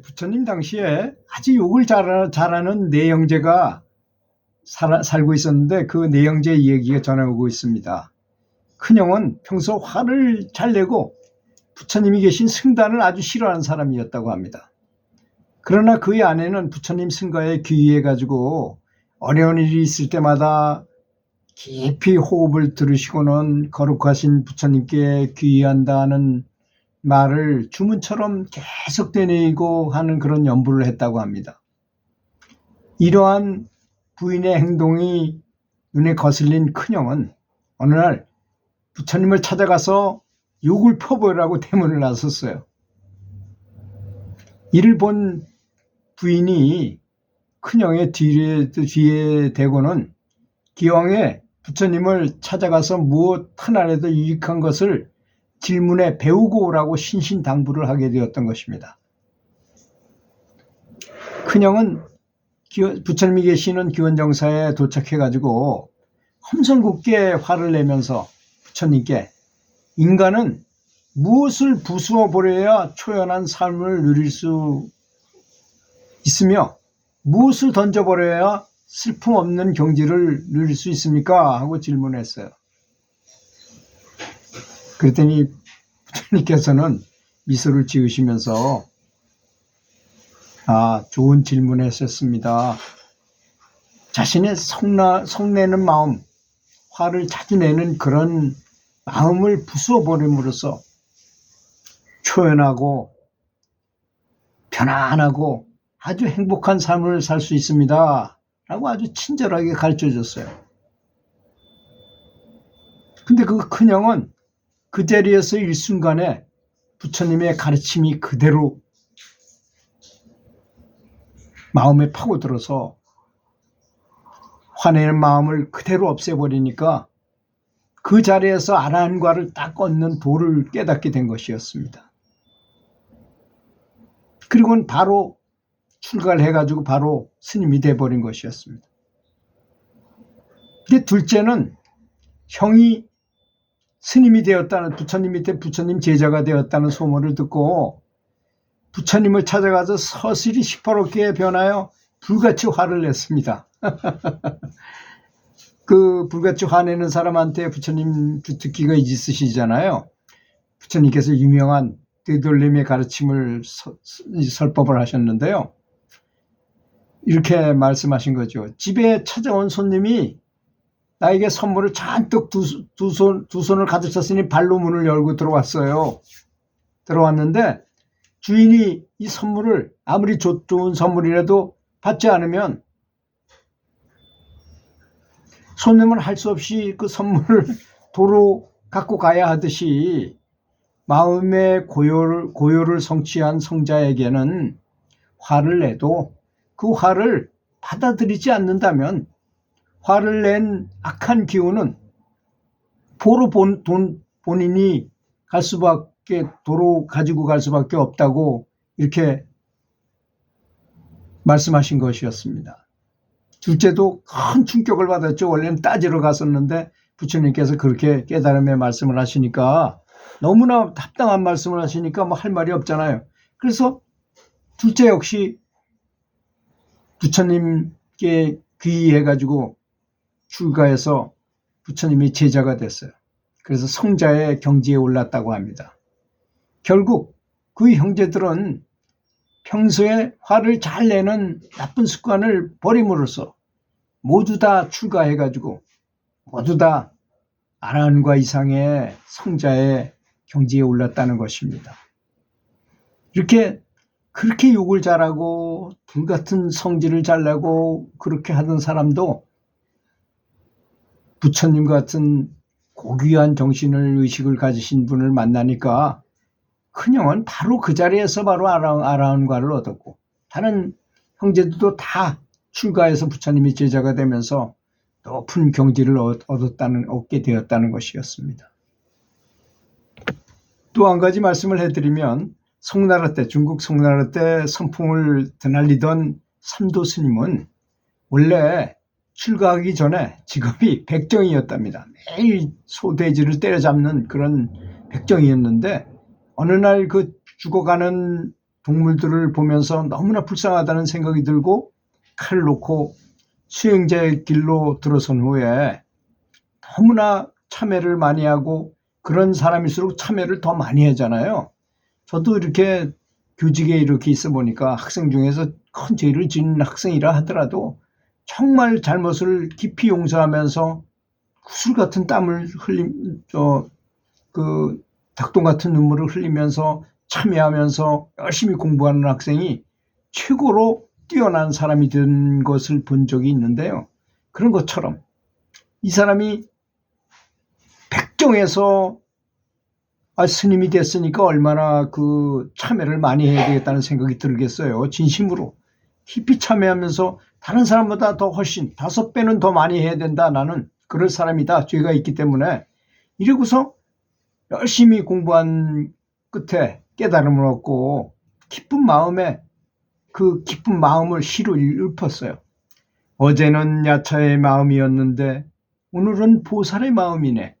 부처님 당시에 아주 욕을 잘하는 네 형제가 살고 있었는데 그 네 형제 이야기가 전해오고 있습니다. 큰형은 평소 화를 잘 내고 부처님이 계신 승단을 아주 싫어하는 사람이었다고 합니다. 그러나 그의 아내는 부처님 승가에 귀의해가지고 어려운 일이 있을 때마다 깊이 호흡을 들으시고는 거룩하신 부처님께 귀의한다는 말을 주문처럼 계속 되뇌이고 하는 그런 연부를 했다고 합니다. 이러한 부인의 행동이 눈에 거슬린 큰형은 어느 날 부처님을 찾아가서 욕을 퍼부으라고 대문을 나섰어요. 이를 본 부인이 큰형의 뒤에 대고는 기왕에 부처님을 찾아가서 무엇 하나라도 유익한 것을 질문에 배우고 오라고 신신당부를 하게 되었던 것입니다. 큰형은 부처님이 계시는 기원정사에 도착해가지고 험성궂게 화를 내면서 부처님께 인간은 무엇을 부수어 버려야 초연한 삶을 누릴 수 있으며 무엇을 던져버려야 슬픔 없는 경지를 누릴 수 있습니까? 하고 질문했어요. 그랬더니 부처님께서는 미소를 지으시면서 좋은 질문을 하셨습니다. 자신의 성내는 마음, 화를 자주 내는 그런 마음을 부수어 버림으로써 초연하고 편안하고 아주 행복한 삶을 살 수 있습니다. 라고 아주 친절하게 가르쳐 줬어요. 근데 그 큰형은 그 자리에서 일순간에 부처님의 가르침이 그대로 마음에 파고들어서 화내는 마음을 그대로 없애버리니까 그 자리에서 아라한과를 딱 얻는 도를 깨닫게 된 것이었습니다. 그리고는 바로 출가를 해가지고 바로 스님이 돼버린 것이었습니다. 근데 둘째는 형이 스님이 되었다는, 부처님 밑에 부처님 제자가 되었다는 소문을 듣고 부처님을 찾아가서 서슬이 시퍼렇게 변하여 불같이 화를 냈습니다. 그 불같이 화내는 사람한테 부처님 주특기가 있으시잖아요. 부처님께서 유명한 되돌림의 가르침을 설법을 하셨는데요. 이렇게 말씀하신 거죠. 집에 찾아온 손님이 나에게 선물을 잔뜩 두 손을 가득 찼으니 발로 문을 열고 들어왔어요. 들어왔는데 주인이 이 선물을 아무리 좋은 선물이라도 받지 않으면 손님은 할 수 없이 그 선물을 도로 갖고 가야 하듯이 마음의 고요를 성취한 성자에게는 화를 내도 그 화를 받아들이지 않는다면 화를 낸 악한 기운은 본인이 도로 가지고 갈 수밖에 없다고 이렇게 말씀하신 것이었습니다. 둘째도 큰 충격을 받았죠. 원래는 따지러 갔었는데 부처님께서 그렇게 깨달음의 말씀을 하시니까 너무나 합당한 말씀을 하시니까 뭐 할 말이 없잖아요. 그래서 둘째 역시 부처님께 귀의해가지고 출가해서 부처님이 제자가 됐어요. 그래서 성자의 경지에 올랐다고 합니다. 결국 그 형제들은 평소에 화를 잘 내는 나쁜 습관을 버림으로써 모두 다 출가해가지고 모두 다 아라한과 이상의 성자의 경지에 올랐다는 것입니다. 그렇게 욕을 잘하고 불같은 성질을 잘 내고 그렇게 하던 사람도 부처님 같은 고귀한 정신을 의식을 가지신 분을 만나니까 큰형은 바로 그 자리에서 바로 아라한과를 얻었고 다른 형제들도 다 출가해서 부처님이 제자가 되면서 높은 경지를 얻게 되었다는 것이었습니다. 또 한 가지 말씀을 해드리면 중국 송나라 때 선풍을 드날리던 삼도 스님은 원래 출가하기 전에 직업이 백정이었답니다. 매일 소돼지를 때려잡는 그런 백정이었는데 어느 날 그 죽어가는 동물들을 보면서 너무나 불쌍하다는 생각이 들고 칼을 놓고 수행자의 길로 들어선 후에 너무나 참회를 많이 하고, 그런 사람일수록 참회를 더 많이 하잖아요. 저도 이렇게 교직에 이렇게 있어 보니까 학생 중에서 큰 죄를 지은 학생이라 하더라도 정말 잘못을 깊이 용서하면서 구슬 같은 땀을 닭똥 같은 눈물을 흘리면서 참여하면서 열심히 공부하는 학생이 최고로 뛰어난 사람이 된 것을 본 적이 있는데요. 그런 것처럼 이 사람이 백정에서 스님이 됐으니까 얼마나 그 참여를 많이 해야 되겠다는 생각이 들겠어요. 진심으로 깊이 참여하면서 다른 사람보다 더 훨씬 5배는 더 많이 해야 된다. 나는 그럴 사람이다. 죄가 있기 때문에. 이러고서 열심히 공부한 끝에 깨달음을 얻고 기쁜 마음에 그 기쁜 마음을 시로 읊었어요. 어제는 야차의 마음이었는데 오늘은 보살의 마음이네.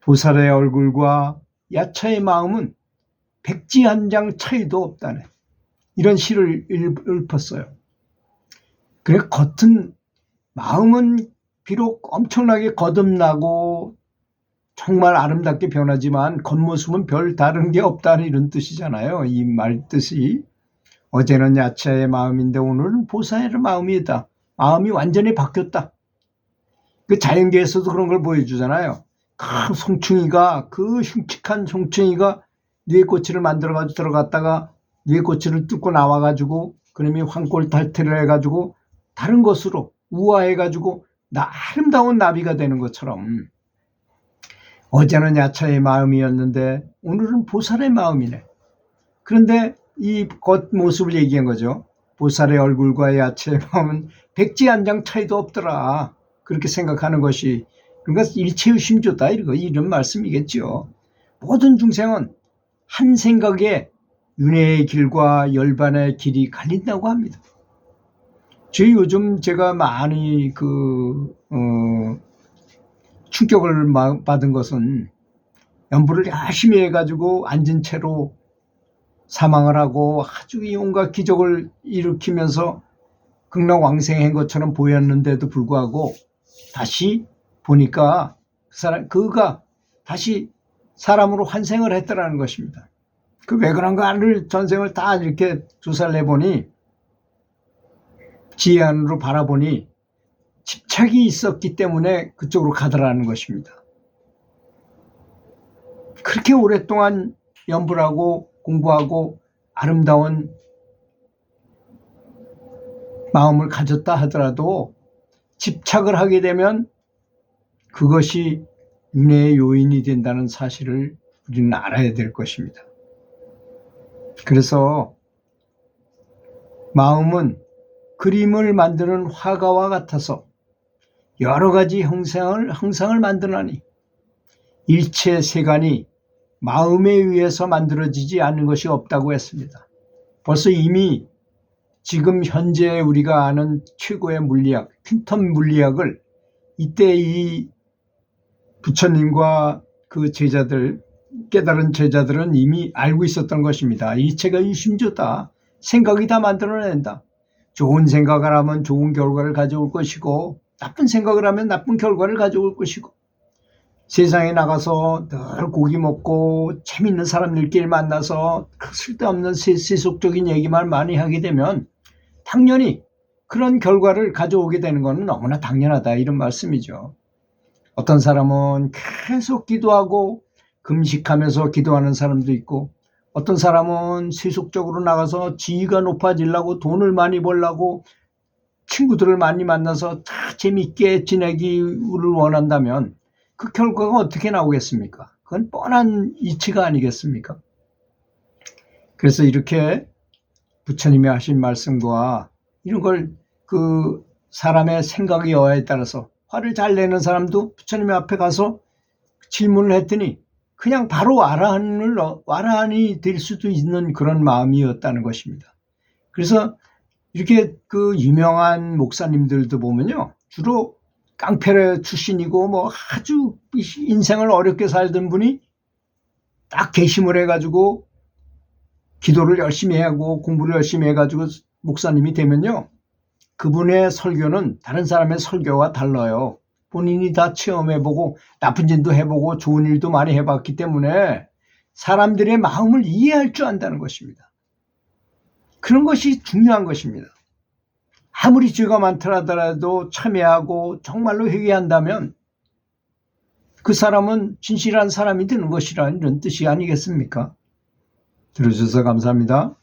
보살의 얼굴과 야차의 마음은 백지 한 장 차이도 없다네. 이런 시를 읊었어요. 그래, 겉은 마음은 비록 엄청나게 거듭나고 정말 아름답게 변하지만 겉모습은 별 다른 게 없다는 이런 뜻이잖아요. 이 말 뜻이. 어제는 야차의 마음인데 오늘은 보살의 마음이다. 마음이 완전히 바뀌었다. 그 자연계에서도 그런 걸 보여주잖아요. 큰 송충이가, 그 흉측한 송충이가 뇌꼬치를 만들어가지고 들어갔다가 뇌꼬치를 뚫고 나와가지고 그놈이 황골탈퇴를 해가지고 다른 것으로 우화해가지고 아름다운 나비가 되는 것처럼, 어제는 야차의 마음이었는데 오늘은 보살의 마음이네. 그런데 이 겉모습을 얘기한 거죠. 보살의 얼굴과 야차의 마음은 백지 한 장 차이도 없더라. 그렇게 생각하는 것이, 그러니까 일체유심조다, 이런 말씀이겠죠. 모든 중생은 한 생각에 윤회의 길과 열반의 길이 갈린다고 합니다. 요즘 제가 많이 충격을 받은 것은 연부를 열심히 해가지고 앉은 채로 사망을 하고 아주 온갖 기적을 일으키면서 극락왕생한 것처럼 보였는데도 불구하고 다시 보니까 그가 다시 사람으로 환생을 했더라는 것입니다. 그 왜 그런가를 전생을 다 이렇게 조사를 해보니, 지혜 안으로 바라보니 집착이 있었기 때문에 그쪽으로 가더라는 것입니다. 그렇게 오랫동안 연불 하고 공부하고 아름다운 마음을 가졌다 하더라도 집착을 하게 되면 그것이 윤회의 요인이 된다는 사실을 우리는 알아야 될 것입니다. 그래서 마음은 그림을 만드는 화가와 같아서 여러 가지 형상을 만드나니 일체 세간이 마음에 의해서 만들어지지 않는 것이 없다고 했습니다. 벌써 이미 지금 현재 우리가 아는 최고의 물리학, 퀸텀 물리학을 이때 이 부처님과 그 제자들, 깨달은 제자들은 이미 알고 있었던 것입니다. 이체가 유심조다. 생각이 다 만들어낸다. 좋은 생각을 하면 좋은 결과를 가져올 것이고, 나쁜 생각을 하면 나쁜 결과를 가져올 것이고, 세상에 나가서 늘 고기 먹고 재밌는 사람들끼리 만나서 쓸데없는 세속적인 얘기만 많이 하게 되면 당연히 그런 결과를 가져오게 되는 것은 너무나 당연하다, 이런 말씀이죠. 어떤 사람은 계속 기도하고 금식하면서 기도하는 사람도 있고, 어떤 사람은 세속적으로 나가서 지위가 높아지려고 돈을 많이 벌려고 친구들을 많이 만나서 다 재밌게 지내기를 원한다면 그 결과가 어떻게 나오겠습니까? 그건 뻔한 이치가 아니겠습니까? 그래서 이렇게 부처님이 하신 말씀과 이런 걸 그 사람의 생각의 여하에 따라서, 화를 잘 내는 사람도 부처님 앞에 가서 질문을 했더니 그냥 바로 와라한이 될 수도 있는 그런 마음이었다는 것입니다. 그래서 이렇게 그 유명한 목사님들도 보면요, 주로 깡패 출신이고 뭐 아주 인생을 어렵게 살던 분이 딱 개심을 해가지고 기도를 열심히 하고 공부를 열심히 해가지고 목사님이 되면요, 그분의 설교는 다른 사람의 설교와 달라요. 본인이 다 체험해보고 나쁜 짓도 해보고 좋은 일도 많이 해봤기 때문에 사람들의 마음을 이해할 줄 안다는 것입니다. 그런 것이 중요한 것입니다. 아무리 죄가 많더라 하더라도 참회하고 정말로 회개한다면 그 사람은 진실한 사람이 되는 것이라는 이런 뜻이 아니겠습니까? 들어주셔서 감사합니다.